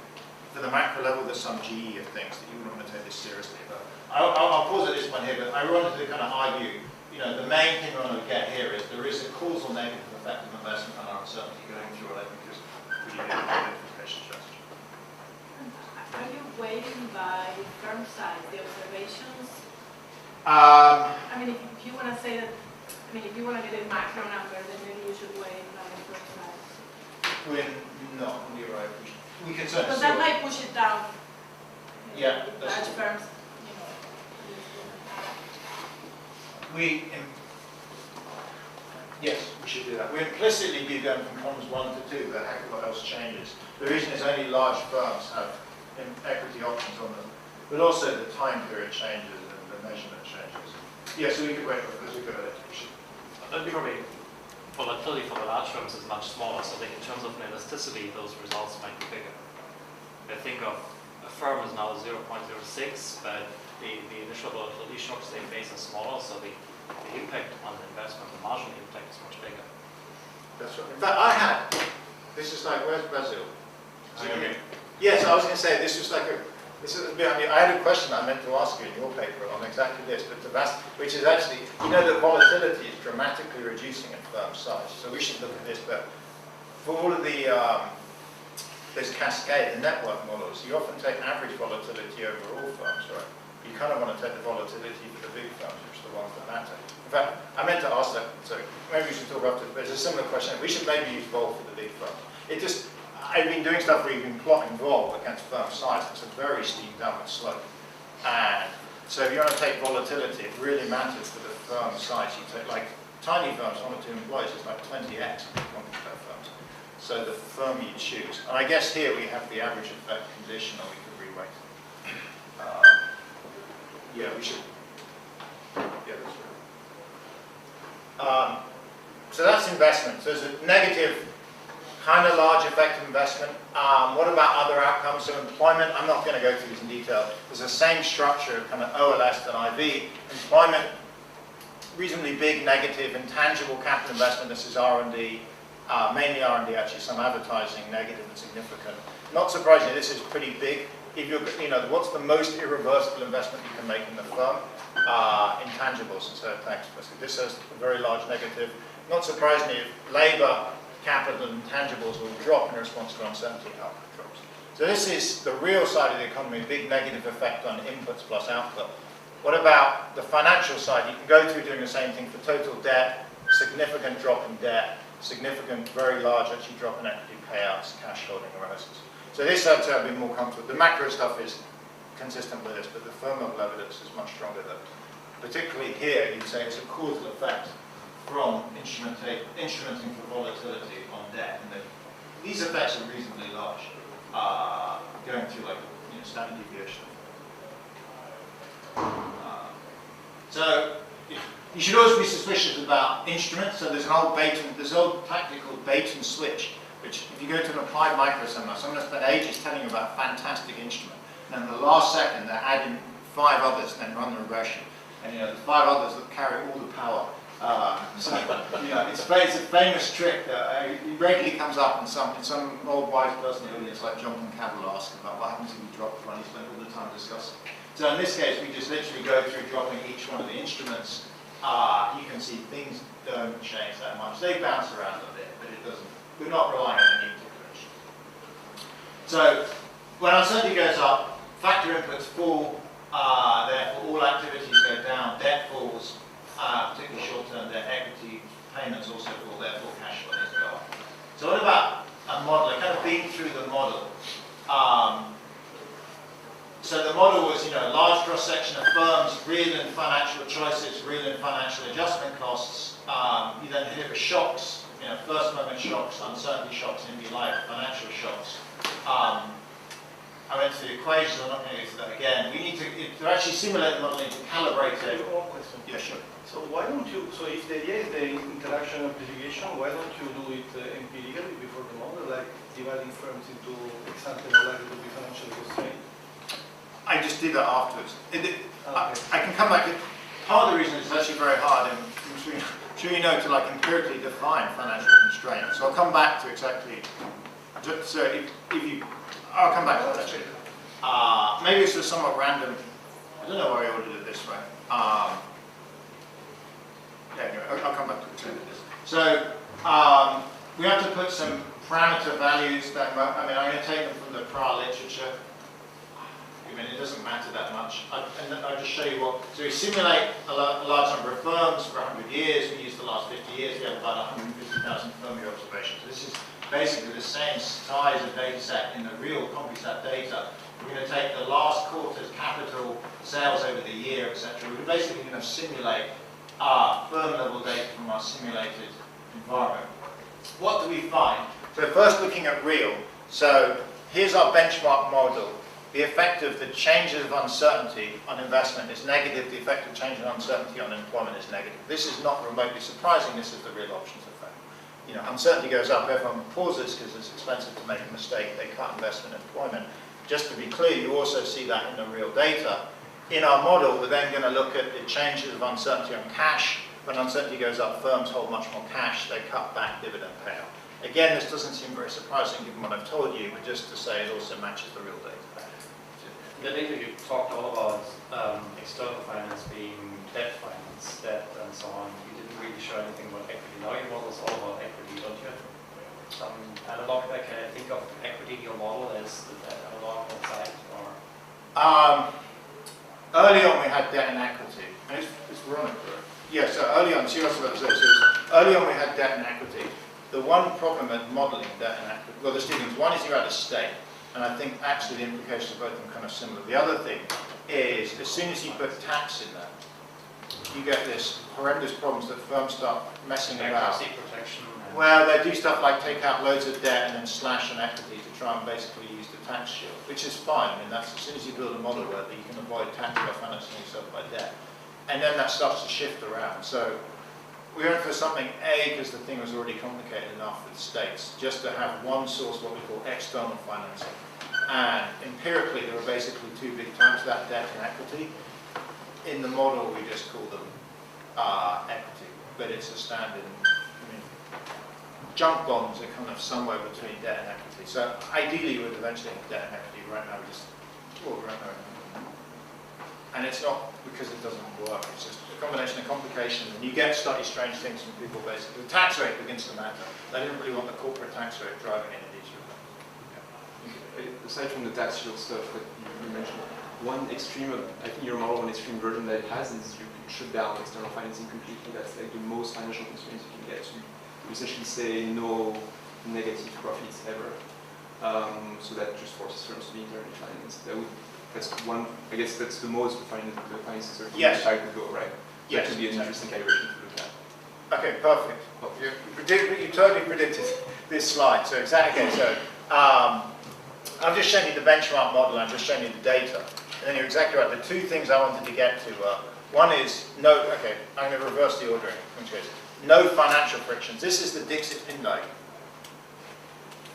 For the macro level, there's some GE of things that you wouldn't want to take this seriously. But I'll pause at this point here, but I wanted to kind of argue, the main thing I want to get here is there is a causal negative effect of investment and uncertainty going through what I think is pretty good identification strategy. Are you weighting by firm size, the observations? Um, I mean, if you want to say that, if you want to get a macro number, then maybe you should weigh it by firm size. we're not, you're right. We can certainly Because that might push it down. Yeah, Large that's- firms, Yes, we should do that. We implicitly be going from columns 1 to 2, but heck, what else changes? The reason is only large firms have equity options on them, but also the time period changes and the measurement changes. Yeah, so we could wait for because we go ahead. Probably volatility for the large firms is much smaller, so in terms of elasticity, those results might be bigger. I think of a firm is now 0.06, but the initial volatility shocks they face are smaller, so the impact on the investment, the marginal impact is much bigger. That's right. In fact, this is like, where's Brazil? Okay. Yes, I was going to say, this was like I had a question I meant to ask you in your paper on exactly this, but which is actually, that volatility is dramatically reducing in firm size. So we should look at this, but for all of the, this cascade, the network models, you often take average volatility over all firms, right? You kind of want to take the volatility for the big firms, which are the ones that matter. In fact, I meant to ask that, so maybe we should talk after, but it's a similar question. We should maybe use vol for the big firms. I've been doing stuff where you've been plotting vol against firm size. It's a very steep downward slope. And so if you want to take volatility, it really matters for the firm size. You take like tiny firms, 1 or 2 employees, it's like 20x compared to firms. So the firm you choose. And I guess here we have the average effect conditional, we could reweight. Yeah, we should. Yeah, that's right. So that's investment. So there's a negative, kind of large effect of investment. What about other outcomes? So employment, I'm not going to go through this in detail. There's the same structure of kind of OLS than IB. Employment, reasonably big negative. Intangible capital investment, this is R&D. Mainly R&D, actually, some advertising, negative and significant. Not surprisingly, this is pretty big. If you're, what's the most irreversible investment you can make in the firm? Intangibles instead of tax. This has a very large negative. Not surprisingly, if labor, capital, and intangibles will drop in response to uncertainty, output drops. So this is the real side of the economy, big negative effect on inputs plus output. What about the financial side? You can go through doing the same thing for total debt, significant drop in debt, significant, very large actually drop in equity payouts, cash holding arises. So this I'd say I'd be more comfortable. The macro stuff is consistent with this, but the firm level evidence is much stronger. That particularly here, you'd say it's a causal effect from instrumenting for volatility on debt. And these effects are reasonably large, going through like standard deviation. So you should always be suspicious about instruments. So there's an old tactic called bait and switch, which if you go to an applied micro seminar, someone spent ages telling you about a fantastic instrument. And then the last second, they're adding 5 others, then run the regression. And the 5 others that carry all the power. So it's a famous trick that it regularly comes up in some old wise person in the audience, like John Cavill asks about what happens if you drop one. He spent all the time discussing. So in this case, we just literally go through dropping each one of the instruments. You can see things don't change that much. They bounce around a bit, but it doesn't. We're not relying on any particular instrument. So when uncertainty goes up, factor inputs fall. Therefore, all activities go down. Debt falls. Particularly short-term debt, equity payments also fall, therefore cash flow needs to go up. So what about a model? I kind of been through the model. So the model was, large cross-section of firms, real and financial choices, real and financial adjustment costs. You then hit with shocks, first moment shocks, uncertainty shocks, NB life, financial shocks. I went through the equations, I'm not going to go through that again. We need to, they're actually simulate the modeling to calibrate it. One question. Yeah, sure. So why don't you, so if the idea is the interaction amplification, why don't you do it empirically before the model, like dividing firms into example likely to be financially constrained? I just did that afterwards. Okay. I can come back. Part of the reason is it's actually very hard, and I'm sure you know, to like empirically define financial constraints. So I'll come back to exactly. So if you, I'll come back to that actually. Maybe it's a somewhat random I don't know why I ordered it this way. Yeah, anyway, I'll come back to it. So we have to put some parameter values that, I mean, I'm going to take them from the prior literature. I mean, it doesn't matter that much. And I'll just show you what. So we simulate a large number of firms for 100 years. We use the last 50 years. We have about 150,000 firm-year observations. This is basically the same size of data set in the real CompuStat data. We're going to take the last quarter's capital, sales over the year, etc. We're basically going to simulate our firm-level data from our simulated environment. What do we find? So first looking at real. So here's our benchmark model. The effect of the changes of uncertainty on investment is negative. The effect of change in uncertainty on employment is negative. This is not remotely surprising. This is the real options effect. You know, uncertainty goes up, everyone pauses because it's expensive to make a mistake. They cut investment and employment. Just to be clear, you also see that in the real data. In our model, we're then going to look at the changes of uncertainty on cash. When uncertainty goes up, firms hold much more cash. They cut back dividend payout. Again, this doesn't seem very surprising given what I've told you, but just to say it also matches the real data. The data you talked all about external finance being debt finance, debt and so on. You didn't really show anything about equity. Now your model is all about equity, don't you? Some analog there. Can I think of equity in your model as the analog on side or? Early on we had debt and equity. And it's Veronica. Yeah, so early on, see what's about to say. So early on we had debt and equity. The one problem with modeling debt and equity, well there's two things. One is you're at a state. And I think actually the implications of both of them are kind of similar. The other thing is, as soon as you put tax in there, you get this horrendous problems that firms start messing about. Protection. Well, they do stuff like take out loads of debt and then slash an equity to try and basically use the tax shield, which is fine. I mean, that's as soon as you build a model where you can avoid tax by financing yourself by debt. And then that starts to shift around. So we went for something, A, because the thing was already complicated enough with states, just to have one source, what we call external financing. And empirically, there were basically two big types, that debt and equity. In the model, we just call them equity, but it's a standard. I mean, junk bonds are kind of somewhere between debt and equity. So ideally, you would eventually have debt and equity. Right now, we just, well, right now. And it's not because it doesn't work, it's just a combination of complications, and you get slightly strange things from people basically. The tax rate begins to matter. They didn't really want the corporate tax rate driving any of these. Aside from the tax shield stuff that you mentioned, one extreme, I think your model, one extreme version that it has is you can shut down external financing completely. That's like the most financial constraints you can get. So you essentially say no negative profits ever. So that just forces firms to be internally financed. That's one, I guess that's the most the finances are trying to go, right? Yes. That could be an interesting calibration to look at. Okay, perfect. You totally predicted this slide. So exactly, okay, so I've just shown you the benchmark model, I've just shown you the data. And then you're exactly right. The two things I wanted to get to were, one is no, okay, I'm going to reverse the ordering, in which case, no financial frictions. This is the Dixit-Pindyke.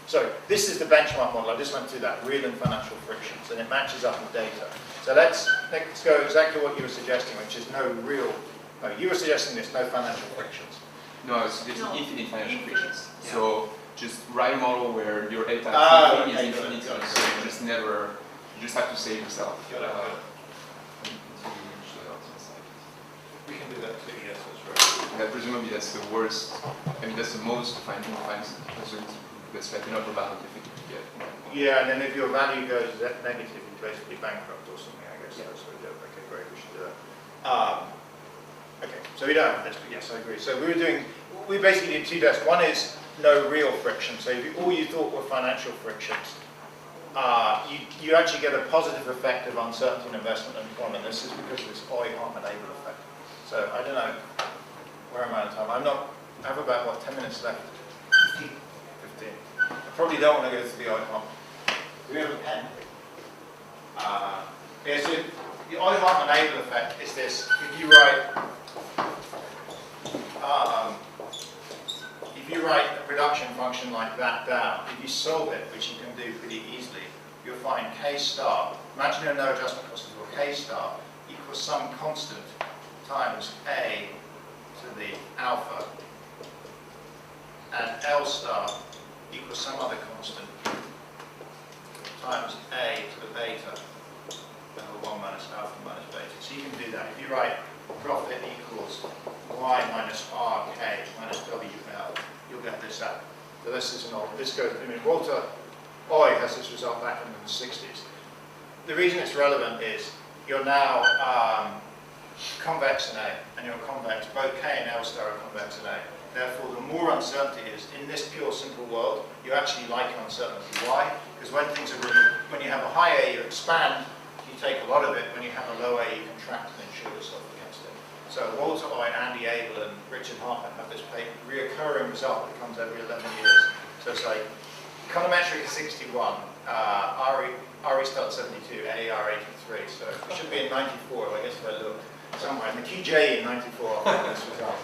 So this is the benchmark model. I just went through that, real and financial frictions, and it matches up with data. So let's go exactly what you were suggesting, which is no real, no, you were suggesting this, no financial frictions. No, it's infinite financial frictions. Yeah. So just write a model where your L okay, is infinite, so you just never, you just have to save yourself. We can do that too, yes, that's right. Yeah, presumably that's the worst, I mean that's the most financial uncertainty. That's like an upper bound if it could get. Yeah, and then if your value goes negative, you're basically bankrupt or something, I guess. Yeah. That's what we do. Okay, great, we should do that. Okay, so we don't have this, but yes, I agree. So we basically did two tests. One is no real friction. So if all you thought were financial frictions, you actually get a positive effect of uncertainty in investment and employment. This is because of this Oi-Hartman-Abel effect. So I don't know, where am I on time? I have about, what, 10 minutes left? 15. I probably don't want to go through the Oi-Hartman. Do we have a pen? Yeah, so the Oi-Hartman-Abel effect is this. If you write a reduction function like that down, if you solve it, which you can do pretty easily, you'll find K star, imagine no adjustment cost equal K star equals some constant times A to the alpha, and L star equals some other constant times A to the beta. 1 minus alpha minus beta. So you can do that. If you write profit equals y minus rk minus wl, you'll get this out. So this is an old, this goes, I mean, Walter Oy has this result back in the 60s. The reason it's relevant is you're now convex in A, and you're convex, both K and L star are convex in A. Therefore, the more uncertainty is in this pure simple world, you actually like uncertainty. Why? Because when things are really, when you have a high A, you expand, you take a lot of it. When you have a low A, you contract and insure yourself against it. So Walter Oy, Andy Abel, and Richard Hartman have this reoccurring result that comes every 11 years. So it's like econometric 61, RE starts 72, AR 83. So it should be in 94, I guess if I look somewhere. And the QJ in 94, I think this result.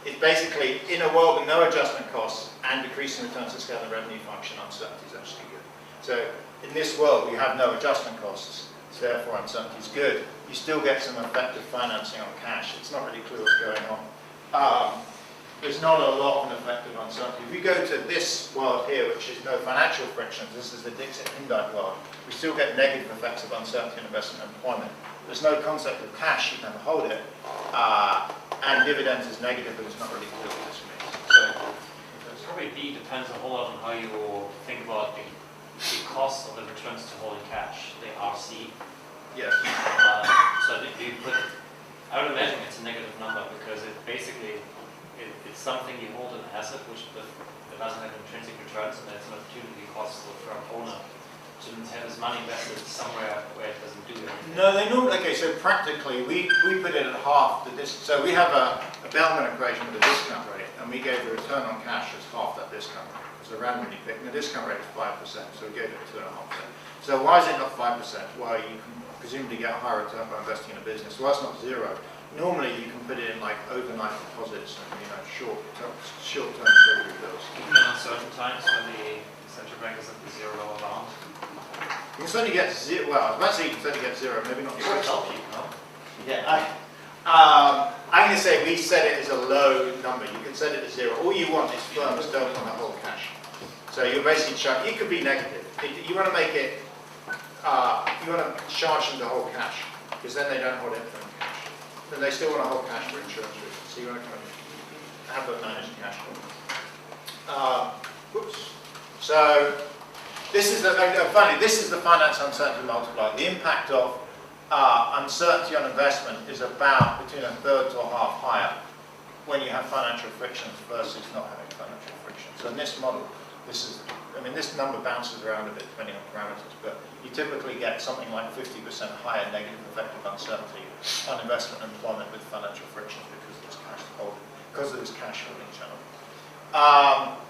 It's basically in a world with no adjustment costs and decreasing returns to scale and revenue function, uncertainty is actually good. So in this world, we have no adjustment costs, so therefore uncertainty is good. You still get some effective financing on cash. It's not really clear what's going on. There's not a lot of effective uncertainty. If we go to this world here, which is no financial frictions, this is the Dixit-Indite world, we still get negative effects of uncertainty in investment and employment. There's no concept of cash, you can never hold it. And dividends is negative, but it's not really clear what this means. So, probably B depends a whole lot on how you think about the cost of the returns to holding cash, the RC. yes. So if you put, I would imagine it's a negative number because it basically, it's something you hold an asset which doesn't have intrinsic returns, and that's an opportunity cost for an owner to have his money invested somewhere where it doesn't do anything. No, they normally, okay, so practically, we put it at half the discount. So we have a Bellman equation with a discount rate, and we gave the return on cash as half that discount rate. So randomly picked, and the discount rate is 5%, so we gave it 2.5%. So why is it not 5%? Well, you can presumably get a higher return by investing in a business. Well, that's not zero. Normally, you can put it in like overnight deposits and short-term treasury bills. Even in uncertain times when the central bank is at the $0 bound. You can certainly get zero. Well, I was about to say you can certainly get zero. Maybe not. It would help you, no? Yeah. I'm going to say we set it as a low number. You can set it as zero. All you want is firms don't want to hold cash. So you're basically you could be negative. You want to make it. You want to charge them to hold cash because then they don't hold anything in cash. Then they still want to hold cash for insurance reasons. So you want to kind of have them manage cash. Whoops. So. This is the finance uncertainty multiplier. The impact of uncertainty on investment is about between a third to a half higher when you have financial frictions versus not having financial frictions. So in this model, this number bounces around a bit depending on parameters, but you typically get something like 50% higher negative effective uncertainty on investment and employment with financial frictions because of this cash holding channel.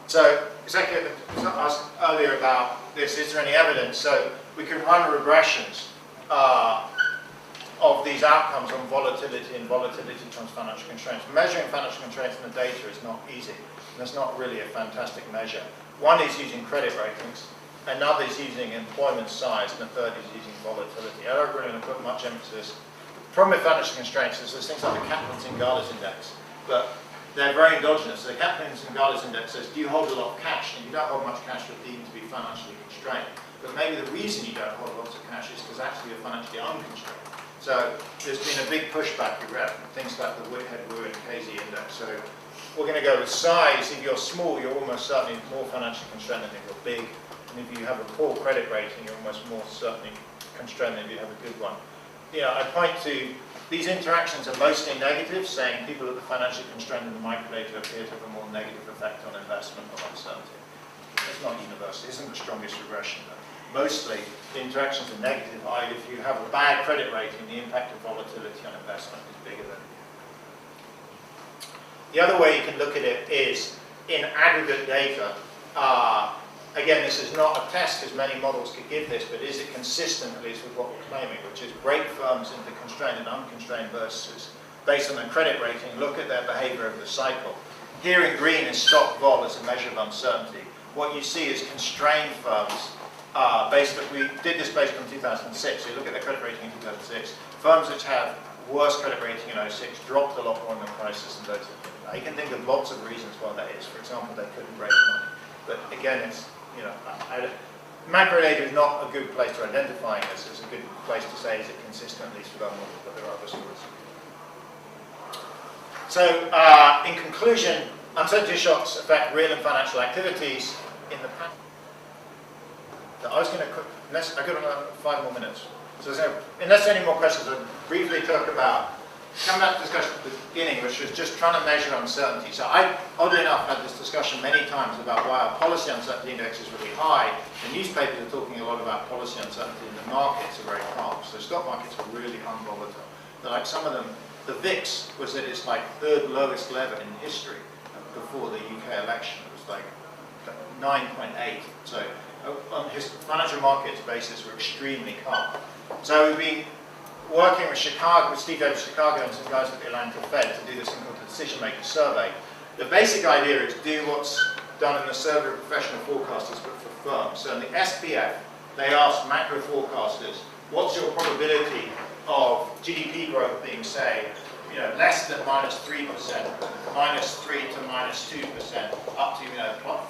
So exactly, I asked earlier about this, is there any evidence? So we can run regressions of these outcomes on volatility and volatility times financial constraints. Measuring financial constraints in the data is not easy. That's not really a fantastic measure. One is using credit ratings, another is using employment size, and the third is using volatility. I don't really want to put much emphasis. The problem with financial constraints is there's things like the Kaplan-Zingales index, but they're very endogenous. So the Kaplan-Zingales index says, do you hold a lot of cash? And you don't hold much cash, you're deemed to be financially constrained. But maybe the reason you don't hold lots of cash is because actually you're financially unconstrained. So there's been a big pushback with things like the Whitehead-Wu and KZ index. So we're going to go with size. If you're small, you're almost certainly more financially constrained than if you're big. And if you have a poor credit rating, you're almost more certainly constrained than if you have a good one. I point to these interactions are mostly negative, saying people that are financially constrained in the microdata appear to have a more negative effect on investment or uncertainty. It's not universal, it isn't the strongest regression though. Mostly the interactions are negative, i.e. if you have a bad credit rating, the impact of volatility on investment is bigger than. The other way you can look at it is in aggregate data. Again, this is not a test because many models could give this, but is it consistent at least with what we're claiming, which is break firms into constrained and unconstrained versus based on their credit rating, look at their behavior over the cycle. Here in green is stock vol as a measure of uncertainty. What you see is constrained firms, we did this based on 2006, so you look at their credit rating in 2006, firms which have worse credit rating in 2006 dropped a lot more in the crisis than those that didn't. Now you can think of lots of reasons why that is. For example, they couldn't raise money. But again, it's, macro data is not a good place to identify this. It's a good place to say, is it consistent, at least with our model, but there are other sorts. So, in conclusion, uncertainty shocks affect real and financial activities in the past. I was going to, unless I got another 5 more minutes. So, unless there are any more questions, I'll briefly talk about, come back to the discussion at the beginning, which was just trying to measure uncertainty. So I, oddly enough, had this discussion many times about why our policy uncertainty index is really high. The newspapers are talking a lot about policy uncertainty, and the markets are very calm. So stock markets are really unvolatile. Like some of them, the VIX was at its like 3rd lowest level in history before the UK election. It was like 9.8. So on his financial markets basis, we're extremely calm. So we've been working with Chicago, with Steve Davis Chicago and some guys at the Atlanta Fed to do this thing called the Decision Maker Survey. The basic idea is do what's done in the survey of professional forecasters, but for firms. So in the SPF, they asked macro forecasters, what's your probability of GDP growth being, say, less than -3%, -3 to -2%, up to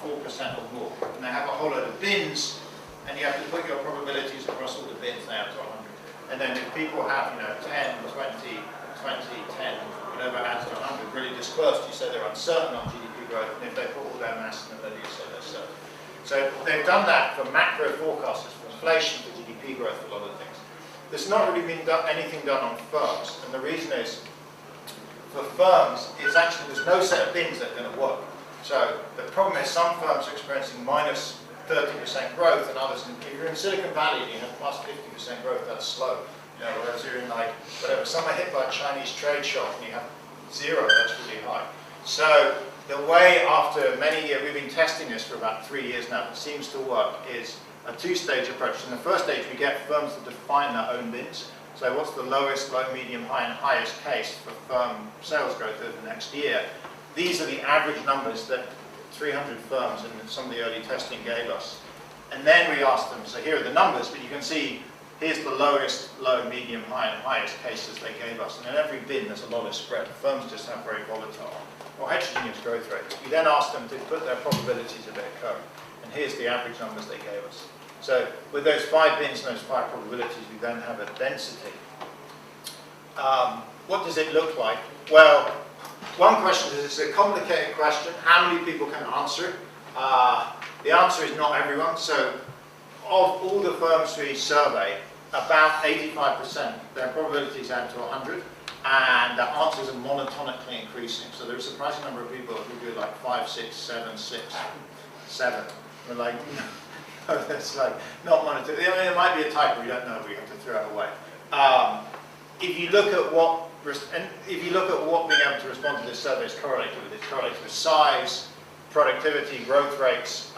4% or more. And they have a whole load of bins, and you have to put your probabilities across all the bins. They have to 100. And then if people have 10, 20, 10, whatever adds to 100, really dispersed, you say they're uncertain on GDP growth, and if they put all their mass in the middle, you say they're certain. So they've done that for macro forecasters, for inflation, for GDP growth, for a lot of things. There's not really been anything done on firms, and the reason is, for firms, it's actually, there's no set of bins that are going to work. So the problem is some firms are experiencing minus 30% growth, and others, if you're in Silicon Valley and you have plus 50% growth, that's slow. Whereas you're in like, whatever, some are hit by a Chinese trade shock and you have 0, that's really high. So the way, after many years, we've been testing this for about 3 years now, it seems to work, is a 2-stage approach. In the first stage, we get firms to define their own bins. So what's the lowest, low, medium, high, and highest case for firm sales growth over the next year? These are the average numbers that 300 firms in some of the early testing gave us. And then we asked them, so here are the numbers, but you can see here's the lowest, low, medium, high, and highest cases they gave us. And in every bin, there's a lot of spread. Firms just have very volatile or heterogeneous growth rates. We then asked them to put their probabilities of their code. And here's the average numbers they gave us. So with those 5 bins and those 5 probabilities, we then have a density. What does it look like? Well, one question is, it's a complicated question. How many people can answer it? The answer is not everyone. So of all the firms we survey, about 85%, their probabilities add to 100, and their answers are monotonically increasing. So there's a surprising number of people who do like 5, 6, 7, 6, 7. We're like, no, that's like not monotonic. I mean, it might be a typo, we don't know, we have to throw it away. If you look at what being able to respond to this survey is correlated with, it's correlated with size, productivity, growth rates,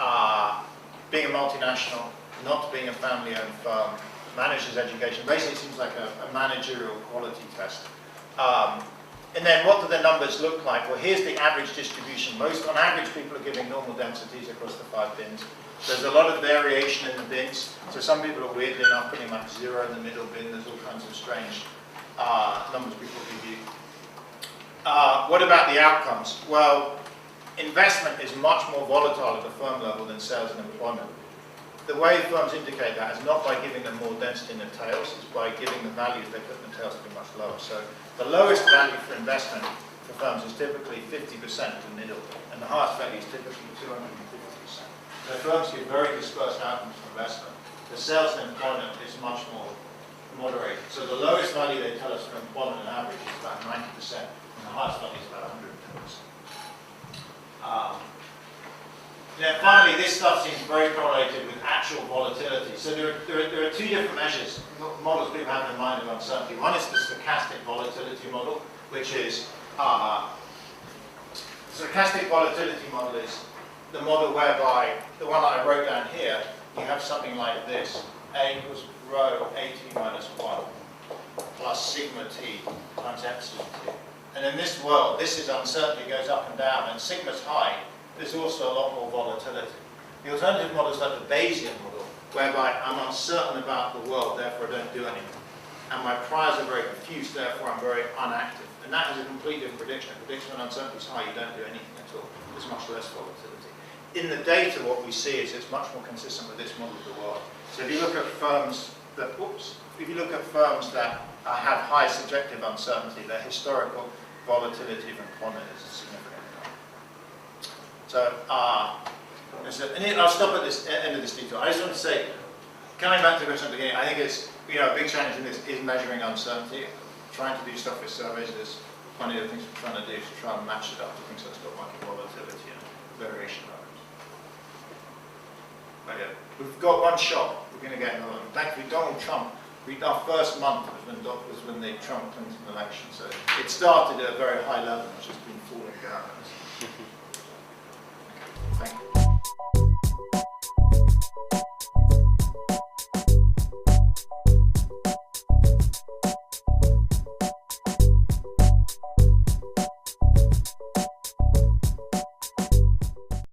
being a multinational, not being a family-owned firm, manager's education. Basically, it seems like a managerial quality test. And then what do the numbers look like? Well, here's the average distribution. On average, people are giving normal densities across the 5 bins. There's a lot of variation in the bins. So some people are weirdly enough putting like 0 in the middle bin. There's all kinds of strange numbers people give you. What about the outcomes? Well, investment is much more volatile at the firm level than sales and employment. The way firms indicate that is not by giving them more density in the tails, it's by giving the values they put in the tails to be much lower. So the lowest value for investment for firms is typically 50% in the middle, and the highest value is typically 250%. So firms give very dispersed outcomes for investment. The sales and employment is much more moderated. So the lowest value they tell us for employment on average is about 90%, and the highest value is about 110%. Finally, this stuff seems very correlated with actual volatility. So there are 2 different measures, models people have in mind of uncertainty. One is the stochastic volatility model, which is, stochastic volatility model is the model whereby, the one that I wrote down here, you have something like this, A equals rho AT minus 1 plus sigma t times epsilon t. And in this world, this is uncertainty, goes up and down, and sigma's high. There's also a lot more volatility. The alternative model is like the Bayesian model, whereby I'm uncertain about the world, therefore I don't do anything. And my priors are very confused, therefore I'm very unactive. And that has a completely different prediction. It predicts when uncertainty is high, you don't do anything at all. There's much less volatility. in the data, what we see is it's much more consistent with this model of the world. So if you look at firms that, if you look at firms that have high subjective uncertainty, their historical volatility of employment is significant. So, and I'll stop at this end of this detail. I just want to say, coming back to the question at the beginning, I think it's, a big challenge in this is measuring uncertainty. Trying to do stuff with surveys, there's plenty of things we're trying to do to try and match it up to things like stock market volatility and variation patterns. Okay, we've got one shot. We're going to get another one. Thankfully, Donald Trump, our first month was when the Trump-Clinton election, so it started at a very high level and it's just been falling down. Okay, thank you.